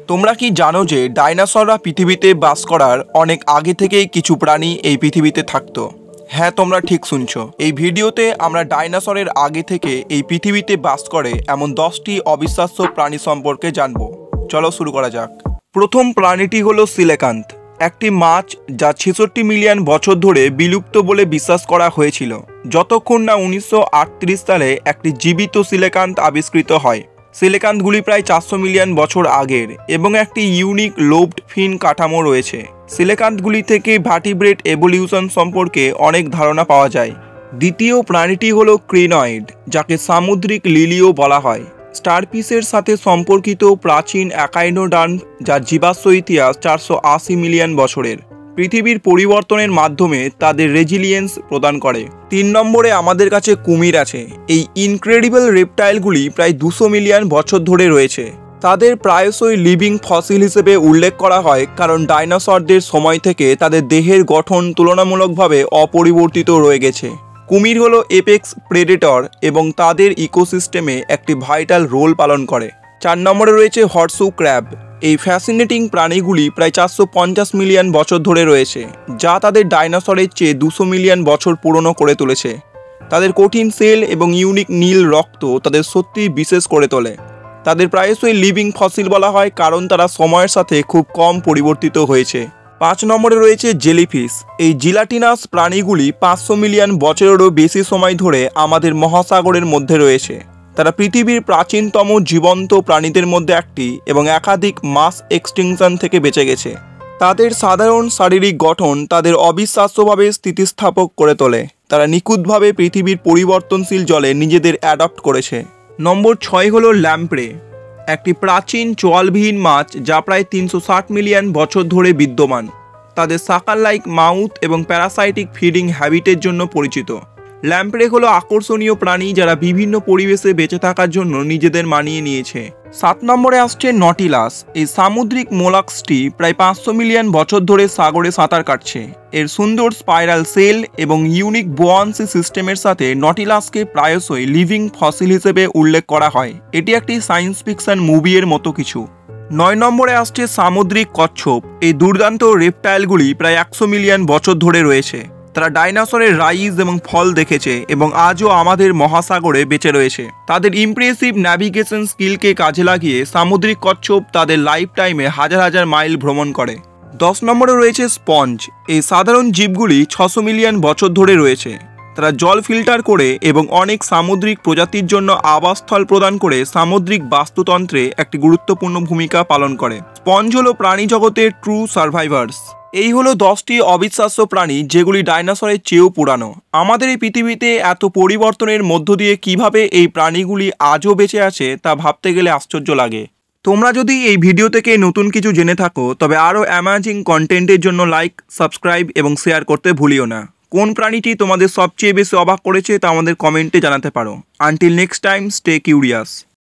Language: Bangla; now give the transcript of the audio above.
তোমরা কি জানো যে ডাইনোসররা পৃথিবীতে বাস করার অনেক আগে থেকেই কিছু প্রাণী এই পৃথিবীতে থাকতো? হ্যাঁ, তোমরা ঠিক শুনছো। এই ভিডিওতে আমরা ডাইনোসরের আগে থেকে এই পৃথিবীতে বাস করে এমন 10টি অবিশ্বাস্য প্রাণী সম্পর্কে জানবো। চলো শুরু করা যাক। প্রথম প্রাণীটি হলো সিলেকান্থ, একটি মাছ যা 66 মিলিয়ন বছর ধরে বিলুপ্ত বলে বিশ্বাস করা হয়েছিল, যতক্ষণ না 1938 সালে একটি জীবিত সিলেকান্থ আবিষ্কৃত হয়। সিলেকান্থগুলি প্রায় 400 মিলিয়ন বছর আগের এবং একটি ইউনিক লোবড ফিন কাঠামো রয়েছে। সিলেকান্থগুলি থেকে ভার্টিব্রেট এভলিউশন সম্পর্কে অনেক ধারণা পাওয়া যায়। দ্বিতীয় প্রাণীটি হলো ক্রিনয়েড, যাকে সামুদ্রিক লিলিও বলা হয়। স্টারফিশের সাথে সম্পর্কিত প্রাচীন অ্যাকাইনোডার্ম, যার জীবাশ্ম ইতিহাস 480 মিলিয়ন বছরের, পৃথিবীর পরিবর্তনের মাধ্যমে তাদের রেজিলিয়েন্স প্রদান করে। 3 নম্বরে আমাদের কাছে কুমির আছে। এই ইনক্রেডিবল রেপটাইলগুলি প্রায় 200 মিলিয়ন বছর ধরে রয়েছে। তাদের প্রায়শই লিভিং ফসিল হিসেবে উল্লেখ করা হয়, কারণ ডাইনোসরদের সময় থেকে তাদের দেহের গঠন তুলনামূলকভাবে অপরিবর্তিত রয়ে গেছে। কুমির হলো এপেক্স প্রেডেটর এবং তাদের ইকোসিস্টেমে একটি ভাইটাল রোল পালন করে। 4 নম্বরে রয়েছে হর্সু ক্র্যাব। এই ফ্যাসিনেটিং প্রাণীগুলি প্রায় 450 মিলিয়ন বছর ধরে রয়েছে, যা তাদের ডাইনোসরের চেয়ে 200 মিলিয়ন বছর পুরনো করে তুলেছে। তাদের কঠিন সেল এবং ইউনিক নীল রক্ত তাদের সত্যিই বিশেষ করে তোলে। তাদের প্রায়শই লিভিং ফসিল বলা হয়, কারণ তারা সময়ের সাথে খুব কম পরিবর্তিত হয়েছে। 5 নম্বরে রয়েছে জেলিফিশ। এই জিলাটিনাস প্রাণীগুলি 500 মিলিয়ন বছরেরও বেশি সময় ধরে আমাদের মহাসাগরের মধ্যে রয়েছে। তারা পৃথিবীর প্রাচীনতম জীবন্ত প্রাণীদের মধ্যে একটি এবং একাধিক মাস এক্সটিংশন থেকে বেঁচে গেছে। তাদের সাধারণ শারীরিক গঠন তাদের অবিশ্বাস্যভাবে স্থিতিস্থাপক করে তোলে। তারা নিখুঁতভাবে পৃথিবীর পরিবর্তনশীল জলে নিজেদের অ্যাডপ্ট করেছে। নম্বর 6 হলো ল্যাম্প্রে, একটি প্রাচীন চোয়ালবিহীন মাছ যা প্রায় 360 মিলিয়ন বছর ধরে বিদ্যমান। তাদের সাকার লাইক মাউথ এবং প্যারাসাইটিক ফিডিং হ্যাবিটের জন্য পরিচিত। ল্যাম্প্রে হলো আকর্ষণীয় প্রাণী যারা বিভিন্ন পরিবেশে বেঁচে থাকার জন্য নিজেদের মানিয়ে নিয়েছে। 7 নম্বরে আসছে নটিলাস। এই সামুদ্রিক মোলাস্কটি প্রায় 500 মিলিয়ন বছর ধরে সাগরে সাঁতার কাটছে। এর সুন্দর স্পাইরাল সেল এবং ইউনিক বোয়ান্সি সিস্টেমের সাথে নটিলাসকে প্রায়শই লিভিং ফসিল হিসেবে উল্লেখ করা হয়। এটি একটি সায়েন্স ফিকশন মুভির মতো কিছু। 9 নম্বরে আসছে সামুদ্রিক কচ্ছপ। এই দুর্দান্ত রেপটাইলগুলি প্রায় 100 মিলিয়ন বছর ধরে রয়েছে। তারা ডাইনোসরের রাইজ এবং ফল দেখেছে এবং আজও আমাদের মহাসাগরে বেঁচে রয়েছে। তাদের ইমপ্রেসিভ ন্যাভিগেশন স্কিলকে কাজে লাগিয়ে সামুদ্রিক কচ্ছপ তাদের লাইফ টাইমে হাজার হাজার মাইল ভ্রমণ করে। 10 নম্বরে রয়েছে স্পঞ্জ। এই সাধারণ জীবগুলি 600 মিলিয়ন বছর ধরে রয়েছে। তারা জল ফিল্টার করে এবং অনেক সামুদ্রিক প্রজাতির জন্য আবাসস্থল প্রদান করে সামুদ্রিক বাস্তুতন্ত্রে একটি গুরুত্বপূর্ণ ভূমিকা পালন করে। স্পঞ্জ হলো প্রাণী জগতের ট্রু সার্ভাইভার্স। এই হলো 10টি অবিশ্বাস্য প্রাণী যেগুলি ডাইনোসরের চেয়েও পুরানো। আমাদের এই পৃথিবীতে এত পরিবর্তনের মধ্য দিয়ে কিভাবে এই প্রাণীগুলি আজও বেঁচে আছে তা ভাবতে গেলে আশ্চর্য লাগে। তোমরা যদি এই ভিডিও থেকে নতুন কিছু জেনে থাকো, তবে আরও অ্যামেজিং কন্টেন্টের জন্য লাইক, সাবস্ক্রাইব এবং শেয়ার করতে ভুলিও না। কোন প্রাণীটি তোমাদের সবচেয়ে বেশি অবাক করেছে তা আমাদের কমেন্টে জানাতে পারো। Until next time, stay curious.